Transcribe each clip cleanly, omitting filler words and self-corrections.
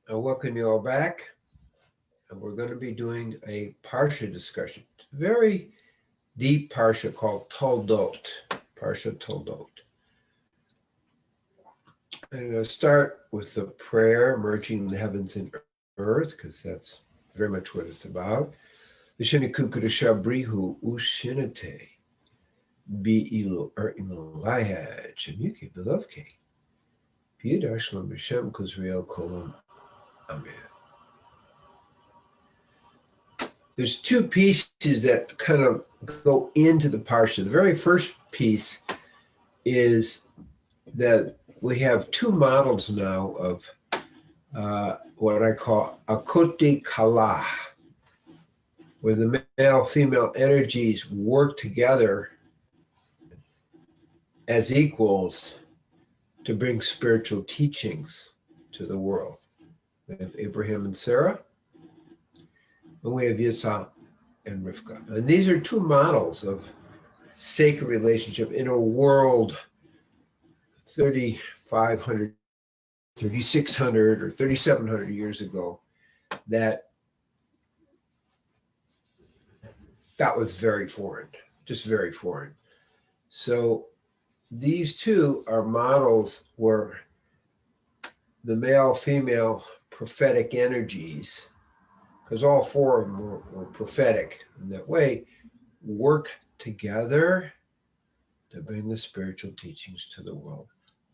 I welcome you all back, and we're going to be doing a Parsha discussion. Very deep Parsha called Toledot, Parsha Toledot. I'm going to start with the prayer, merging the heavens and earth, because that's very much what it's about. Vishanikukudashabrihu ushinate bi'ilu imalaya chamuke belovke. Biyadashlam Hashem Kuzriel Kolam. Amen. There's two pieces that kind of go into the Parsha. The very first piece is that we have two models now of what I call akote kala, where the male-female energies work together as equals to bring spiritual teachings to the world. We have Abraham and Sarah, and we have Yitzhak and Rivka. And these are two models of sacred relationship in a world 3,500, 3,600, or 3,700 years ago that was very foreign, just very foreign. So these two are models where the male-female prophetic energies, because all four of them were prophetic in that way, work together to bring the spiritual teachings to the world.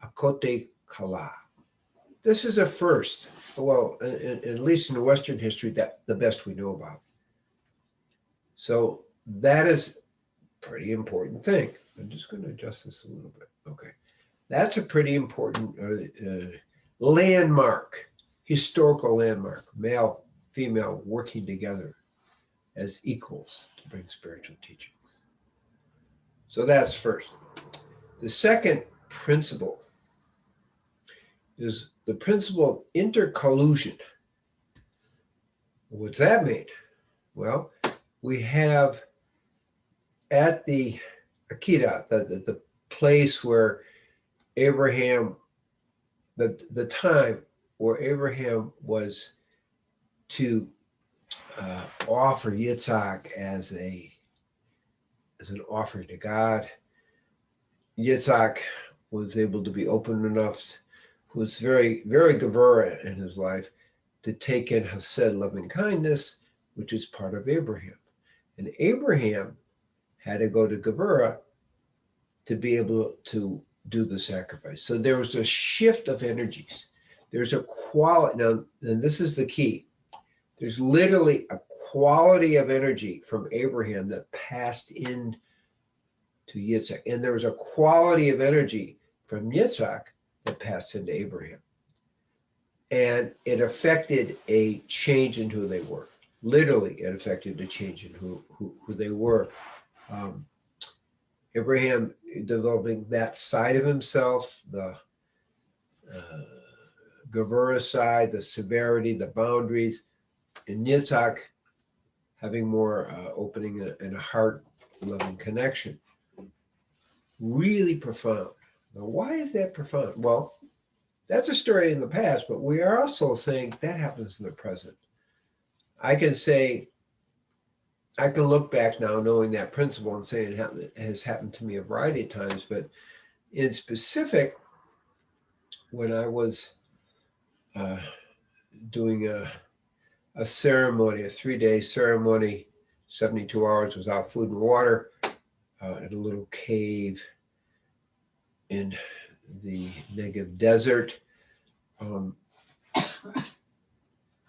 Akote kala. This is a first, well, at least in Western history, that the best we know about. So that is a pretty important thing. I'm just going to adjust this a little bit. Okay. That's a pretty important landmark, historical landmark, male, female working together as equals to bring spiritual teachings. So that's first. The second principle is the principle of intercollusion. What's that mean? Well, we have at the Akedah, the place where Abraham, the time where Abraham was to offer Yitzhak as an offering to God. Yitzhak was able to be open enough, was very, very Gevurah in his life, to take in Hesed, loving kindness, which is part of Abraham. And Abraham had to go to Gevurah to be able to do the sacrifice. So there was a shift of energies. There's a quality, now, and this is the key. There's literally a quality of energy from Abraham that passed in to Yitzhak. And there was a quality of energy from Yitzhak that passed into Abraham. And it affected a change in who they were. Literally, it affected a change in who they were. Abraham developing that side of himself, the Gevurah side, the severity, the boundaries, and Yitzhak having more opening and a heart-loving connection. Really profound. Now, why is that profound? Well, that's a story in the past, but we are also saying that happens in the present. I can look back now knowing that principle and saying it has happened to me a variety of times, but in specific, when I was doing a ceremony, a 3-day ceremony, 72 hours without food and water, in a little cave in the Negev desert.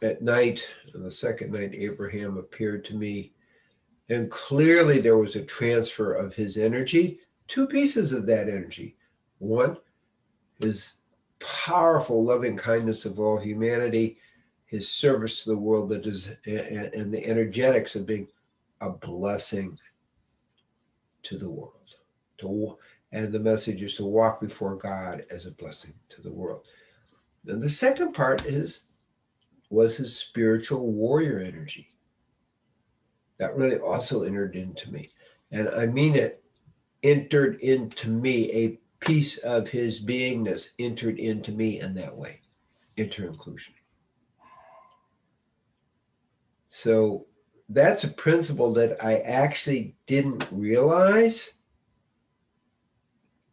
At night, on the second night, Abraham appeared to me, and clearly there was a transfer of his energy, two pieces of that energy. One, his powerful loving kindness of all humanity, his service to the world, that is, and the energetics of being a blessing to the world. And the message is to walk before God as a blessing to the world. And the second part was his spiritual warrior energy. That really also entered into me. And I mean it, entered into me, a piece of his beingness entered into me in that way, inter-inclusion. So that's a principle that I actually didn't realize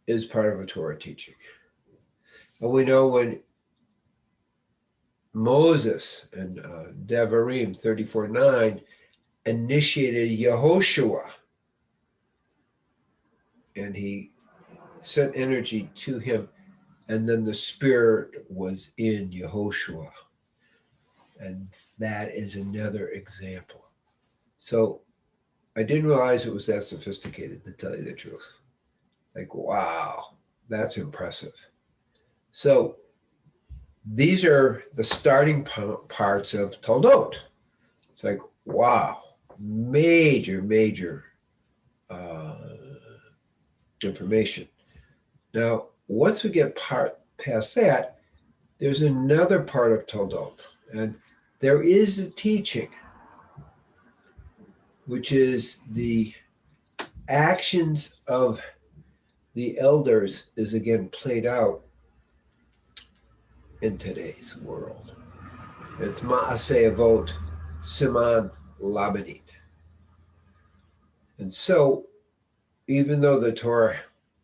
is part of a Torah teaching. And we know when Moses and Devarim 34:9 initiated Yehoshua, and he sent energy to him, and then the Spirit was in Yehoshua. And that is another example. So I didn't realize it was that sophisticated, to tell you the truth. Like, wow, that's impressive. So these are the starting parts of Toledot. It's like, wow, major information. Now, once we get past that, there's another part of Toledot, and there is a teaching, which is the actions of the elders is again played out in today's world. It's Ma'aseh Avot Siman Labanit. And so, even though the Torah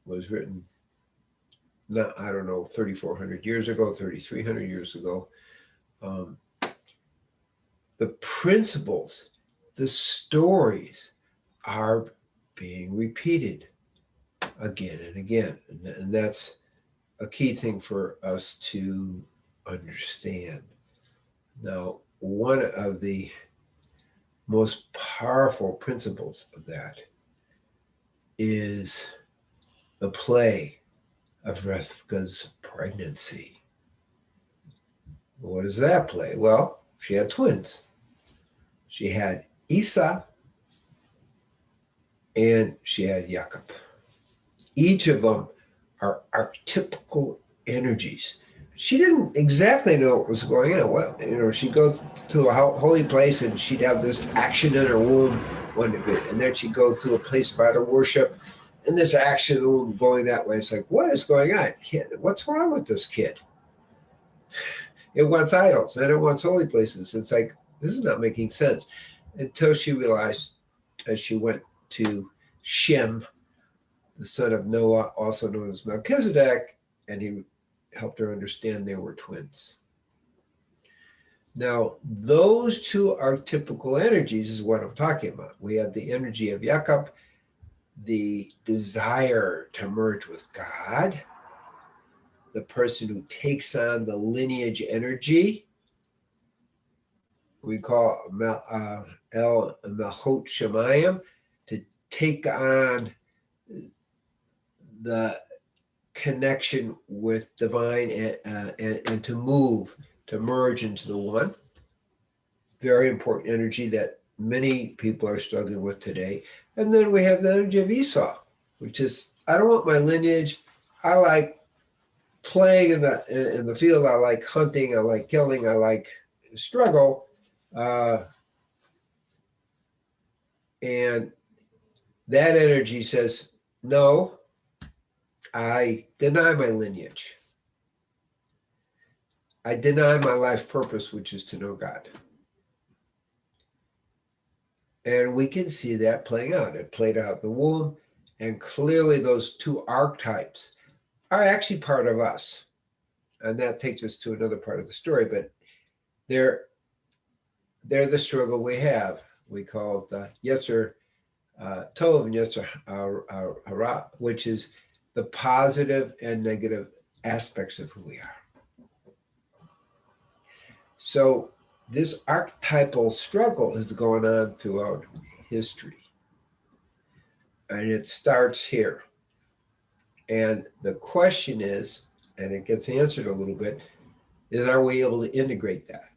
was written, 3,400 years ago, 3,300 years ago, the principles, the stories are being repeated again and again. And that's a key thing for us to understand. Now, one of the most powerful principles of that is the play of Rivka's pregnancy. What is that play? Well, she had twins. She had Esau and she had Jacob. Each of them are archetypical energies. She didn't exactly know what was going on. Well, she'd go to a holy place and she'd have this action in her womb, one of it, and then she'd go to a place by the worship, and this action in the womb going that way. It's like, what is going on? What's wrong with this kid? It wants idols, and it wants holy places. It's like, this is not making sense. Until she realized, as she went to Shem, the son of Noah, also known as Melchizedek, and he helped her understand they were twins. Now, those two archetypical energies is what I'm talking about. We have the energy of Jacob, the desire to merge with God, the person who takes on the lineage energy. We call El Malchut Shemayim, to take on the connection with divine and to merge into the one. Very important energy that many people are struggling with today. And then we have the energy of Esau, which is, I don't want my lineage. I like playing in the field. I like hunting. I like killing. I like struggle. And that energy says, no, I deny my lineage. I deny my life purpose, which is to know God. And we can see that playing out. It played out in the womb, and clearly those two archetypes are actually part of us. And that takes us to another part of the story, but they're the struggle we have. We call it the Yetzer Tov and Yetzer Hara, which is the positive and negative aspects of who we are. So this archetypal struggle is going on throughout history. And it starts here. And the question is, and it gets answered a little bit, is are we able to integrate that?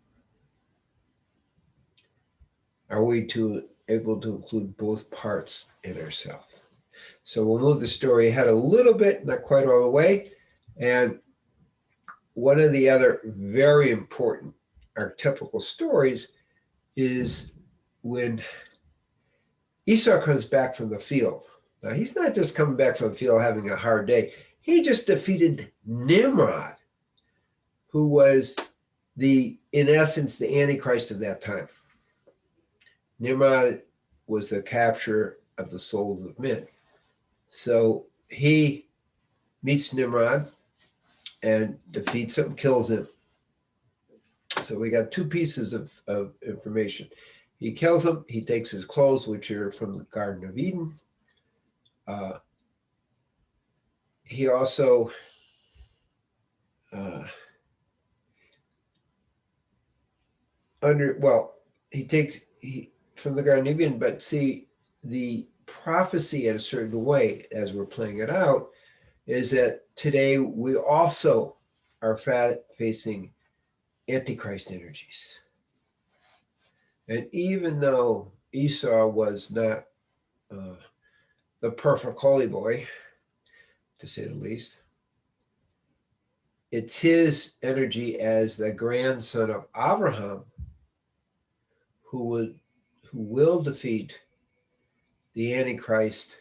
Are we able to include both parts in ourselves? So we'll move the story ahead a little bit, not quite all the way. And one of the other very important archetypical stories is when Esau comes back from the field. Now, he's not just coming back from the field having a hard day. He just defeated Nimrod, who was in essence, the Antichrist of that time. Nimrod was the capture of the souls of men. So he meets Nimrod and defeats him, kills him. So we got two pieces of information. He kills him. He takes his clothes, which are from the Garden of Eden. He also he from the Garden of Eden, but see, the prophecy in a certain way, as we're playing it out, is that today we also are facing Antichrist energies. And even though Esau was not the perfect holy boy, to say the least, it's his energy as the grandson of Abraham who will defeat the Antichrist,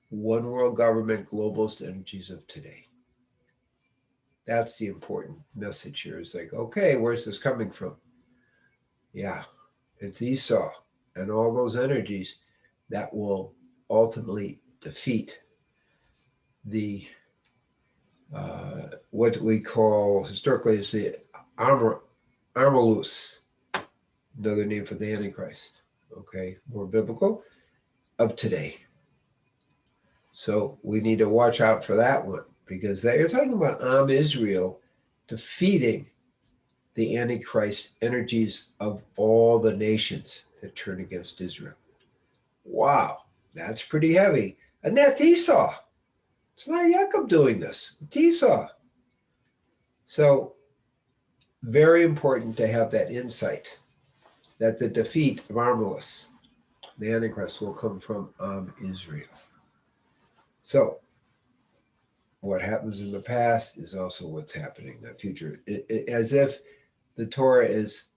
one world government, globalist energies of today. That's the important message here. It's like, okay, where's this coming from? Yeah, it's Esau and all those energies that will ultimately defeat the what we call historically is the Armalus, another name for the Antichrist. Okay, more biblical, of today. So we need to watch out for that one, because you're talking about Israel defeating the Antichrist energies of all the nations that turn against Israel. Wow, that's pretty heavy. And that's Esau. It's not Jacob doing this. It's Esau. So very important to have that insight that the defeat of Armalus, the Antichrist, will come from Israel. So what happens in the past is also what's happening in the future. As if the Torah is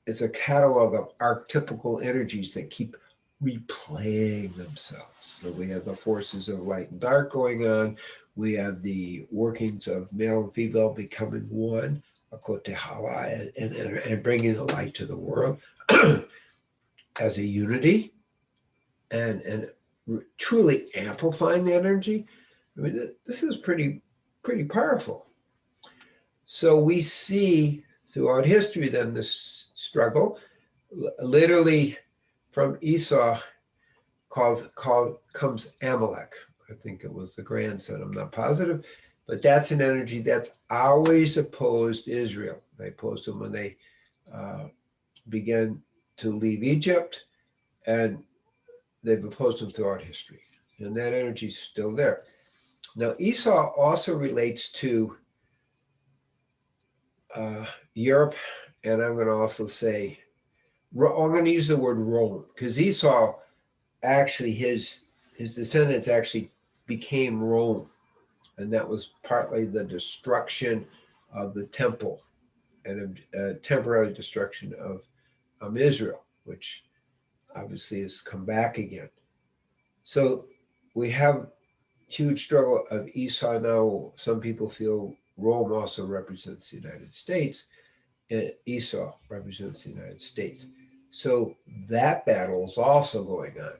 a catalog of archetypical energies that keep replaying themselves. So we have the forces of light and dark going on. We have the workings of male and female becoming one, and bringing the light to the world as a unity, and truly amplifying the energy. I mean, this is pretty powerful. So we see throughout history then this struggle, literally from Esau comes Amalek. I think it was the grandson, I'm not positive, but that's an energy that's always opposed Israel. They opposed them when they began to leave Egypt, and they've opposed them throughout history. And that energy is still there. Now, Esau also relates to Europe, and I'm going to also say, I'm going to use the word Rome, because Esau actually, his descendants actually became Rome, and that was partly the destruction of the temple and a temporary destruction of Israel, which obviously has come back again. So we have huge struggle of Esau now. Some people feel Rome also represents the United States, and Esau represents the United States. So that battle is also going on,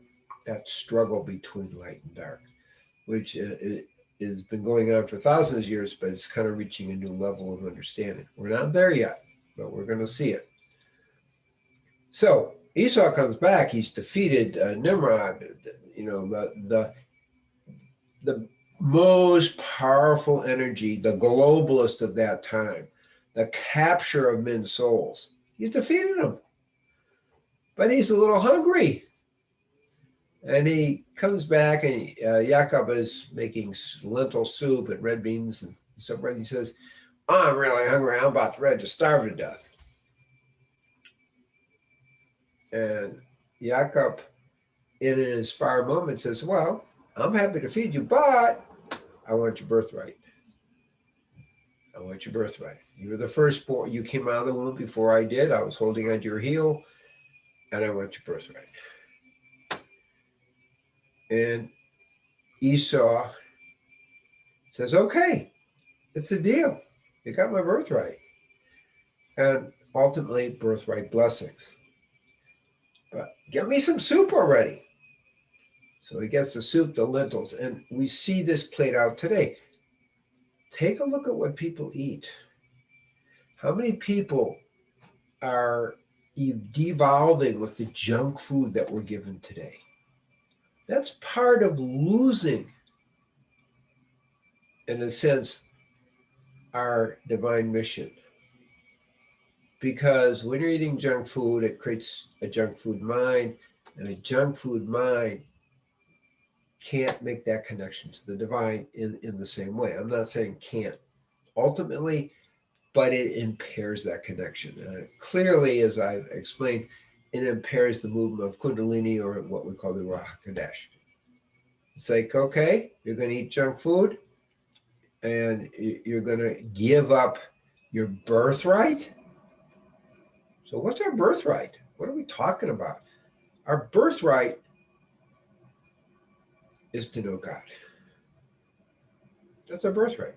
that struggle between light and dark, which has been going on for thousands of years, but it's kind of reaching a new level of understanding. We're not there yet, but we're going to see it. So Esau comes back. He's defeated Nimrod, the most powerful energy, the globalist of that time, the capture of men's souls. He's defeated him, but he's a little hungry. And he comes back, and Jacob is making lentil soup and red beans and stuff. And he says, I'm really hungry. I'm about ready to starve to death. And Jacob, in an inspired moment, says, well, I'm happy to feed you, but I want your birthright. I want your birthright. You were the firstborn. You came out of the womb before I did. I was holding onto your heel, and I want your birthright. And Esau says, okay, it's a deal. You got my birthright. And ultimately, birthright blessings. but give me some soup already. So he gets the soup, the lentils, and we see this played out today. Take a look at what people eat. How many people are devolving with the junk food that we're given today? That's part of losing, in a sense, our divine mission. Because when you're eating junk food, it creates a junk food mind, and a junk food mind can't make that connection to the divine in the same way. I'm not saying can't ultimately, but it impairs that connection. Clearly, as I've explained, it impairs the movement of Kundalini, or what we call the Ruach HaKodesh. It's like, okay, you're going to eat junk food, and you're going to give up your birthright? So what's our birthright? What are we talking about? Our birthright is to know God. That's our birthright.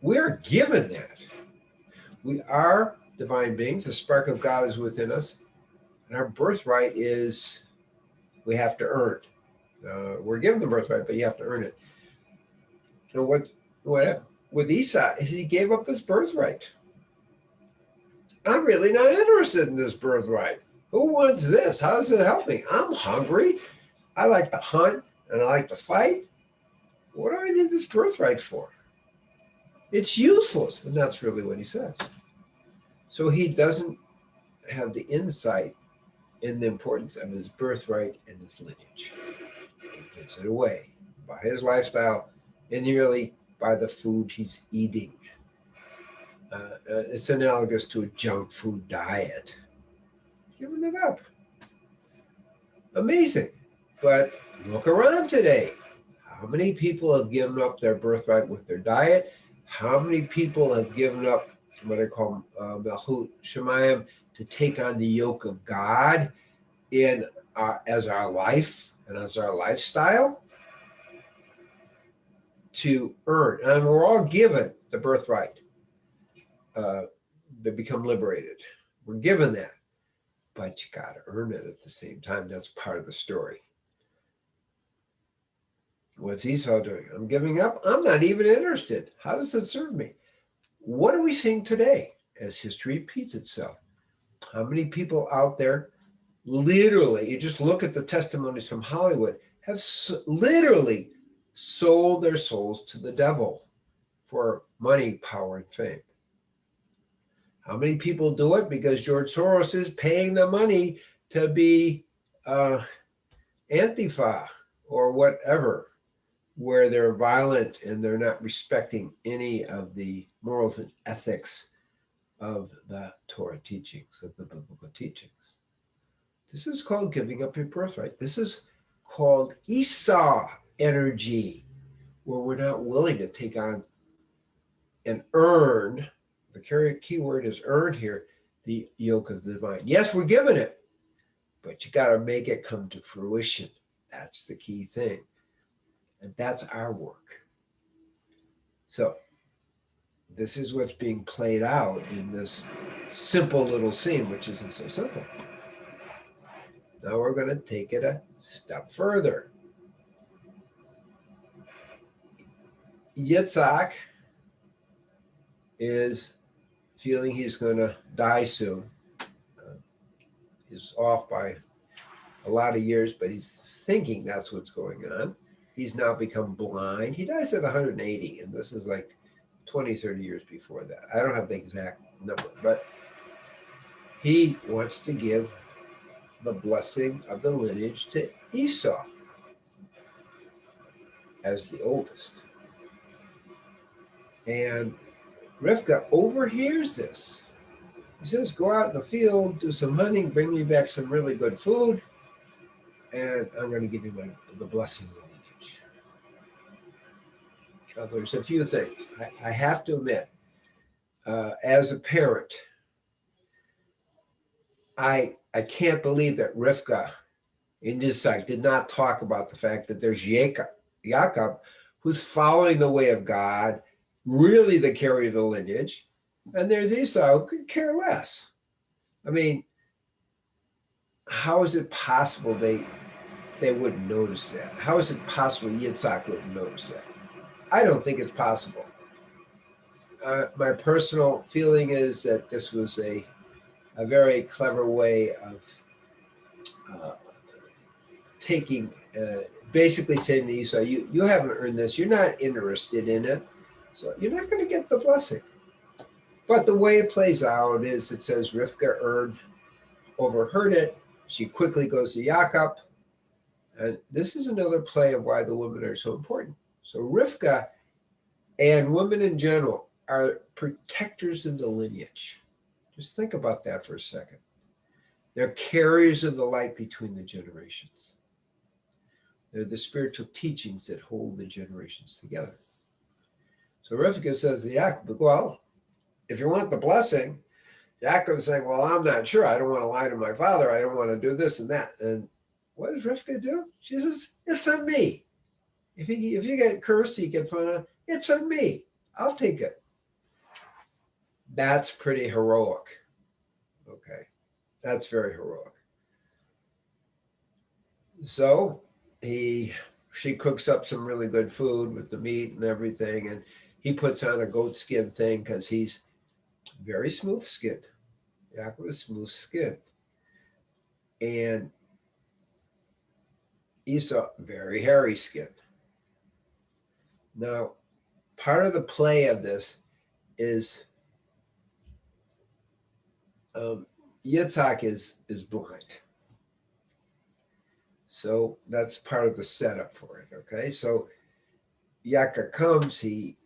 We are given that. We are divine beings. The spark of God is within us. And our birthright is we have to earn. We're given the birthright, but you have to earn it. So what with Esau is he gave up his birthright. I'm really not interested in this birthright. Who wants this? How does it help me? I'm hungry. I like to hunt and I like to fight. What do I need this birthright for? It's useless. And that's really what he says. So he doesn't have the insight in the importance of his birthright and his lineage. He gives it away by his lifestyle and really by the food he's eating. It's analogous to a junk food diet. Giving it up. Amazing. But look around today. How many people have given up their birthright with their diet? How many people have given up what I call Malchut Shemayim to take on the yoke of God as our life and as our lifestyle? To earn. And we're all given the birthright. They become liberated. We're given that. But you got to earn it at the same time. That's part of the story. What's Esau doing? I'm giving up. I'm not even interested. How does it serve me? What are we seeing today as history repeats itself? How many people out there literally, you just look at the testimonies from Hollywood, have literally sold their souls to the devil for money, power, and fame? How many people do it because George Soros is paying the money to be Antifa or whatever, where they're violent and they're not respecting any of the morals and ethics of the Torah teachings, of the biblical teachings? This is called giving up your birthright. This is called Esau energy, where we're not willing to take on and earn. The key word is earn here, the yoke of the divine. Yes, we're given it, but you got to make it come to fruition. That's the key thing. And that's our work. So this is what's being played out in this simple little scene, which isn't so simple. Now we're going to take it a step further. Yitzhak is feeling he's going to die soon. He's off by a lot of years, but he's thinking that's what's going on. He's now become blind. He dies at 180, and this is like 20, 30 years before that. I don't have the exact number, but he wants to give the blessing of the lineage to Esau as the oldest. And Rivka overhears this. He says, go out in the field, do some hunting, bring me back some really good food, and I'm going to give you the blessing of the lineage. Now, there's a few things. I have to admit, as a parent, I can't believe that Rivka in this site did not talk about the fact that there's Yaakov, who's following the way of God, really the carrier of the lineage, and there's Esau, who could care less. I mean, how is it possible they wouldn't notice that? How is it possible Yitzhak wouldn't notice that? I don't think it's possible. My personal feeling is that this was a very clever way of taking, basically saying to Esau, you haven't earned this. You're not interested in it. So you're not going to get the blessing. But the way it plays out is it says Rivka overheard it. She quickly goes to Yaakov. And this is another play of why the women are so important. So Rivka and women in general are protectors of the lineage. Just think about that for a second. They're carriers of the light between the generations. They're the spiritual teachings that hold the generations together. So Rivka says to Yaakov, well, if you want the blessing, Yaakov is saying, well, I'm not sure. I don't want to lie to my father. I don't want to do this and that. And what does Rivka do? She says, it's on me. If you get cursed, you get fun of, it's on me. I'll take it. That's pretty heroic. Okay. That's very heroic. So she cooks up some really good food with the meat and everything. And he puts on a goat skin thing because he's very smooth skinned. Yaakov is smooth skinned. And Esau, very hairy skinned. Now, part of the play of this is Yitzhak is blind. So that's part of the setup for it, okay? So Yaakov comes, he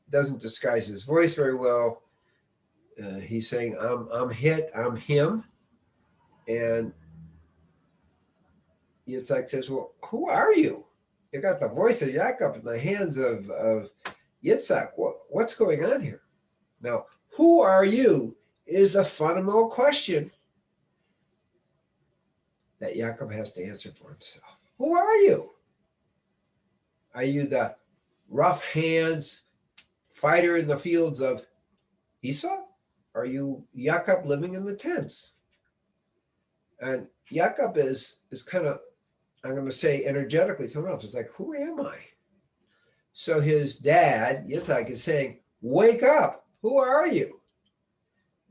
doesn't disguise his voice very well. He's saying, I'm him. And Yitzhak says, well, who are you? You got the voice of Yaakov in the hands of Yitzhak. What's going on here? Now, who are you is a fundamental question that Yaakov has to answer for himself. Who are you? Are you the rough hands fighter in the fields of Esau? Are you Yaakov living in the tents? And Yaakov is kind of, I'm going to say energetically thrown off. It's like, who am I? So his dad, Yitzhak, is saying, wake up. Who are you?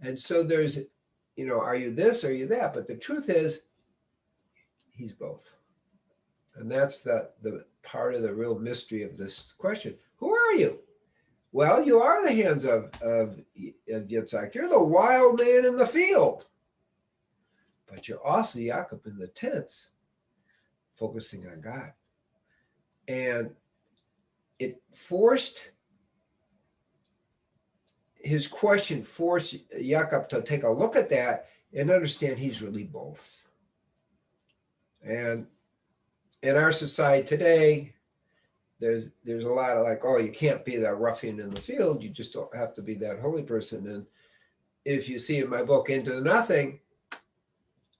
And so there's, are you this? Are you that? But the truth is, he's both. And that's the part of the real mystery of this question. Who are you? Well, you are the hands of Yitzhak. You're the wild man in the field. But you're also Yaakov in the tents, focusing on God. And his question forced Yaakov to take a look at that and understand he's really both. And in our society today, there's a lot of like, oh, you can't be that ruffian in the field. You just don't have to be that holy person. And if you see in my book, Into the Nothing,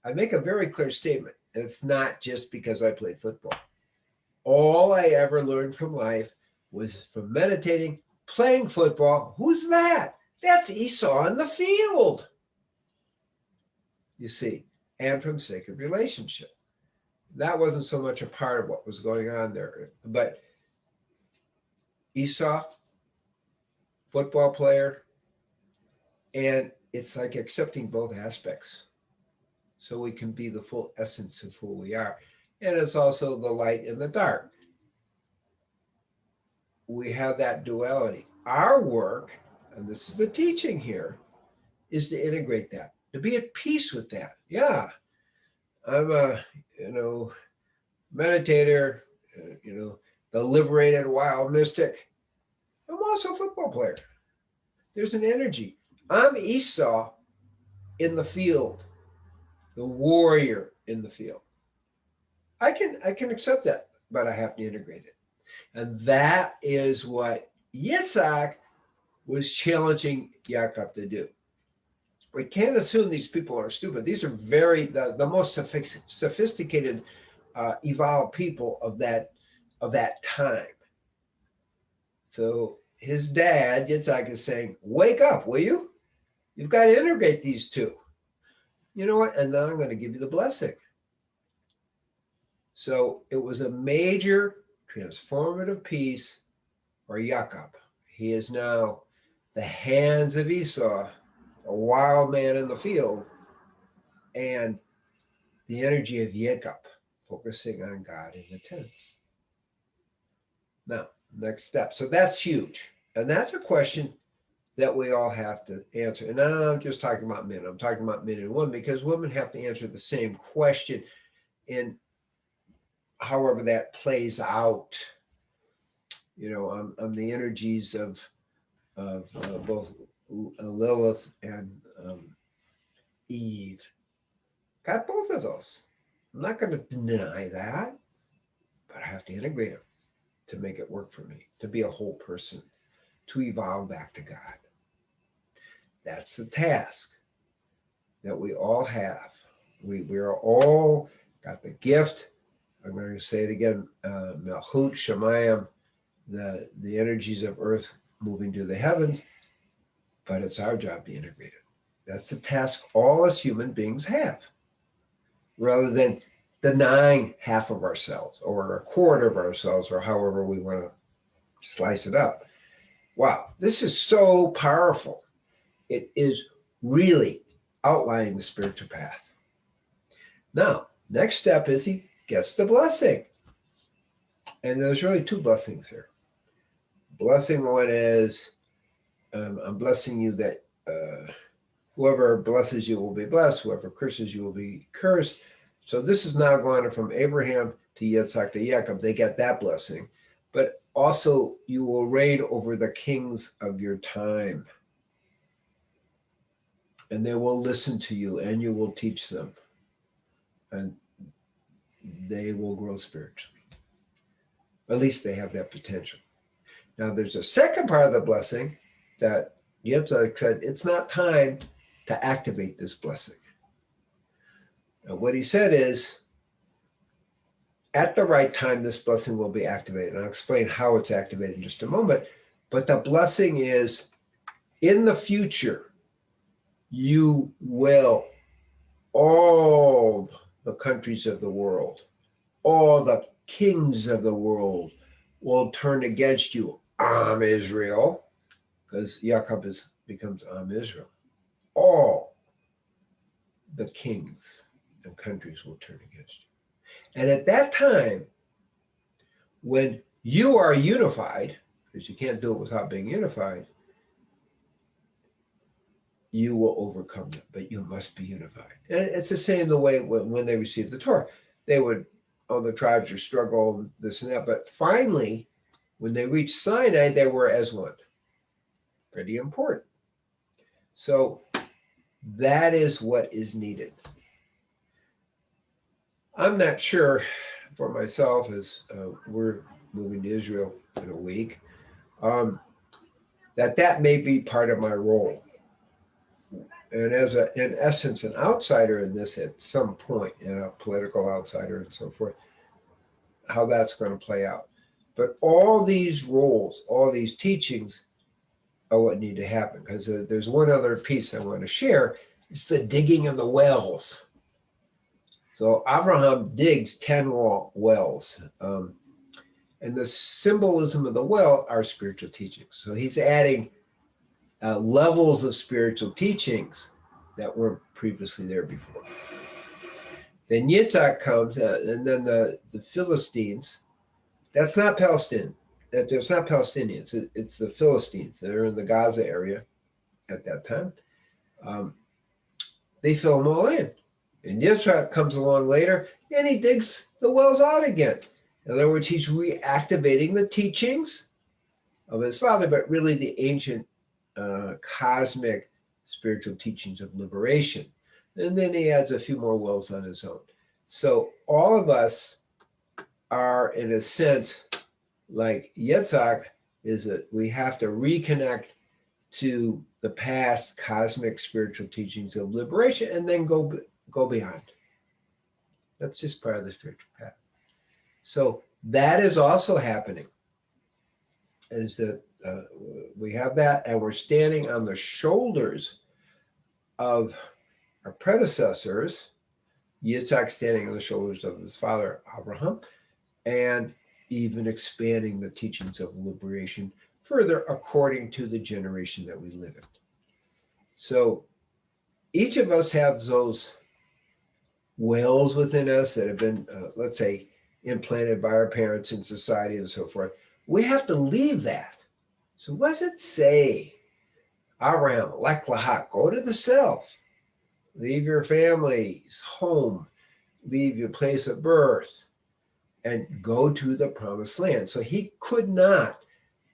I make a very clear statement. And it's not just because I played football. All I ever learned from life was from meditating, playing football. Who's that? That's Esau in the field. You see, and from sacred relationship. That wasn't so much a part of what was going on there. But Esau, football player, and it's like accepting both aspects so we can be the full essence of who we are. And it's also the light and the dark. We have that duality. Our work, and this is the teaching here, is to integrate that, to be at peace with that. Yeah, I'm a, meditator, the liberated wild mystic. I'm also a football player. There's an energy. I'm Esau in the field, the warrior in the field. I can accept that, but I have to integrate it. And that is what Yitzhak was challenging Yaakov to do. We can't assume these people are stupid. These are the most sophisticated, evolved people of that time. So his dad, Yitzhak, is saying, wake up, will you? You've got to integrate these two. You know what? And now I'm going to give you the blessing. So it was a major transformative piece for Jacob. He is now the hands of Esau, a wild man in the field, and the energy of Jacob, focusing on God in the tents. Now, next step. So that's huge. And that's a question that we all have to answer. And I'm just talking about men. I'm talking about men and women because women have to answer the same question in however that plays out. You know, on the energies of both Lilith and Eve. Got both of those. I'm not going to deny that, but I have to integrate them to make it work for me, to be a whole person, to evolve back to God. That's the task that we all have. We are all got the gift. I'm going to say it again, Melchut Shemayim, the energies of earth moving to the heavens, but it's our job to integrate it. That's the task all us human beings have, rather than denying half of ourselves or a quarter of ourselves or however we want to slice it up. Wow, this is so powerful. It is really outlining the spiritual path. Now, next step is he gets the blessing. And there's really two blessings here. Blessing one is, I'm blessing you that whoever blesses you will be blessed, whoever curses you will be cursed. So this is now going from Abraham to Yitzhak to Jacob. They get that blessing. But also you will reign over the kings of your time. And they will listen to you and you will teach them. And they will grow spiritually. At least they have that potential. Now there's a second part of the blessing that Yitzhak said, it's not time to activate this blessing. Now what he said is, at the right time, this blessing will be activated. And I'll explain how it's activated in just a moment. But the blessing is, in the future, you will, all the countries of the world, all the kings of the world will turn against you. Am Israel, because Jacob becomes Am Israel. All the kings and countries will turn against you. And at that time, when you are unified, because you can't do it without being unified, you will overcome them, but you must be unified. And it's the same the way when they received the Torah. They would, the tribes would struggle, this and that, but finally, when they reached Sinai, they were as one. Pretty important. So that is what is needed. I'm not sure for myself, as we're moving to Israel in a week, that may be part of my role. And as in essence, an outsider in this at some point, a political outsider and so forth, how that's going to play out. But all these roles, all these teachings are what need to happen, because there's one other piece I want to share. It's the digging of the wells. So Abraham digs 10 wells. And the symbolism of the well are spiritual teachings. So he's adding levels of spiritual teachings that weren't previously there before. Then Yitzhak comes, and then the Philistines. That's not Palestine. That's not Palestinians. It's the Philistines that are in the Gaza area at that time. They fill them all in. And Yitzhak comes along later, and he digs the wells out again. In other words, he's reactivating the teachings of his father, but really the ancient cosmic spiritual teachings of liberation. And then he adds a few more wells on his own. So all of us are, in a sense, like Yitzhak, is that we have to reconnect to the past cosmic spiritual teachings of liberation and then go beyond. That's just part of the spiritual path. So that is also happening, is that we have that, and we're standing on the shoulders of our predecessors, Yitzhak standing on the shoulders of his father, Abraham, and even expanding the teachings of liberation further according to the generation that we live in. So each of us have those wells within us that have been, let's say, implanted by our parents in society and so forth. We have to leave that. So what does it say? Abraham, lech lecha, go to the self. Leave your family's home. Leave your place of birth and go to the promised land. So he could not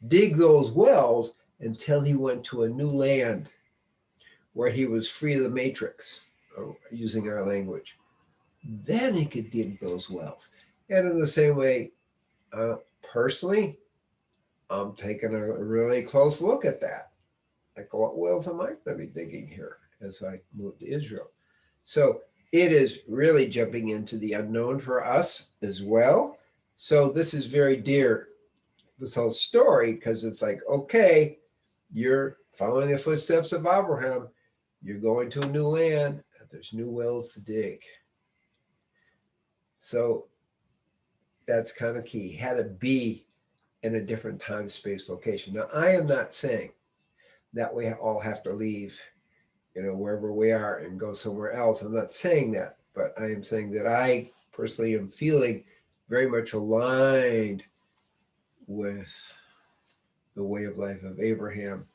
dig those wells until he went to a new land where he was free of the matrix, using our language. Then he could dig those wells. And in the same way, personally, I'm taking a really close look at that. Like, what wells am I going to be digging here as I move to Israel? So it is really jumping into the unknown for us as well. So this is very dear, this whole story, because it's like, okay, you're following the footsteps of Abraham. You're going to a new land. There's new wells to dig. So that's kind of key. Had to be in a different time, space, location. Now, I am not saying that we all have to leave, wherever we are and go somewhere else. I'm not saying that, but I am saying that I personally am feeling very much aligned with the way of life of Abraham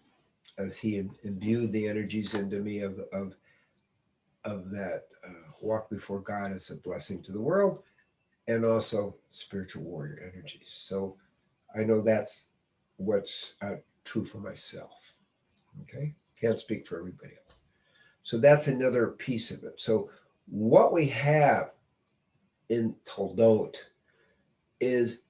as he imbued the energies into me of that walk before God as a blessing to the world, and also spiritual warrior energies. So I know that's what's true for myself. Okay, can't speak for everybody else. So that's another piece of it. So what we have in Toledot is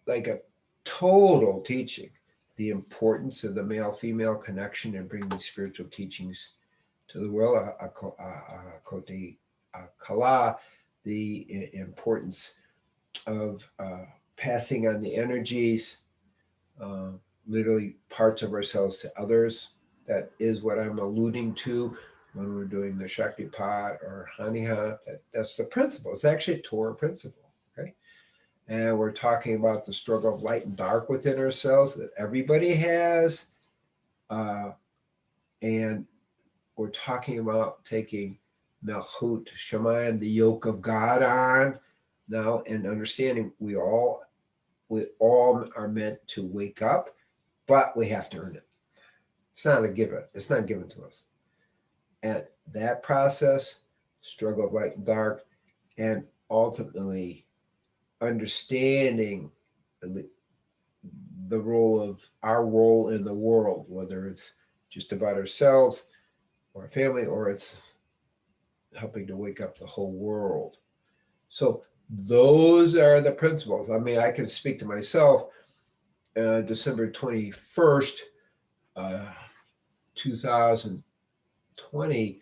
like a total teaching, the importance of the male-female connection and bringing spiritual teachings to the world, Kala, the importance of passing on the energies, literally parts of ourselves to others. That is what I'm alluding to when we're doing the Shaktipat or Haniha. That's the principle. It's actually a Torah principle, okay? And we're talking about the struggle of light and dark within ourselves that everybody has. And we're talking about taking Melchut Shemayim, the yoke of God on now, and understanding we all are meant to wake up, but we have to earn it. It's not a given. It's not given to us. And that process, struggle of light and dark, and ultimately understanding the role of our role in the world, whether it's just about ourselves or our family, or it's helping to wake up the whole world. So those are the principles. I mean, I can speak to myself. December 21st, 2020,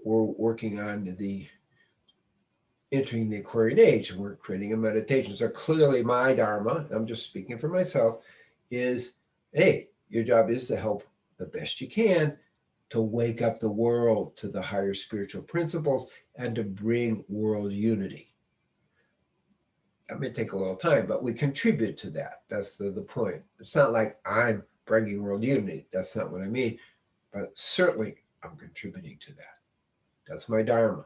we're working on the entering the Aquarian age. We're creating a meditation. So clearly my Dharma, I'm just speaking for myself, is, hey, your job is to help the best you can to wake up the world to the higher spiritual principles and to bring world unity. That may take a little time, but we contribute to that. That's the point. It's not like I'm bringing world unity. That's not what I mean. But certainly I'm contributing to that. That's my Dharma.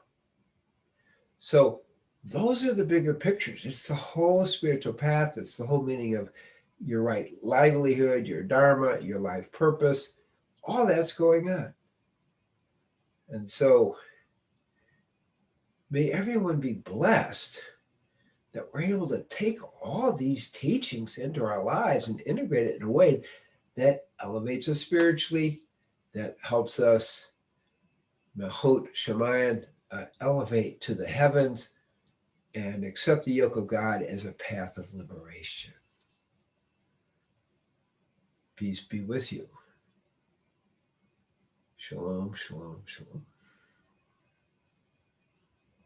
So those are the bigger pictures. It's the whole spiritual path. It's the whole meaning of your right livelihood, your Dharma, your life purpose. All that's going on. And so may everyone be blessed that we're able to take all these teachings into our lives and integrate it in a way that elevates us spiritually, that helps us, Melchut Shemayim, elevate to the heavens and accept the yoke of God as a path of liberation. Peace be with you. Shalom, shalom, shalom.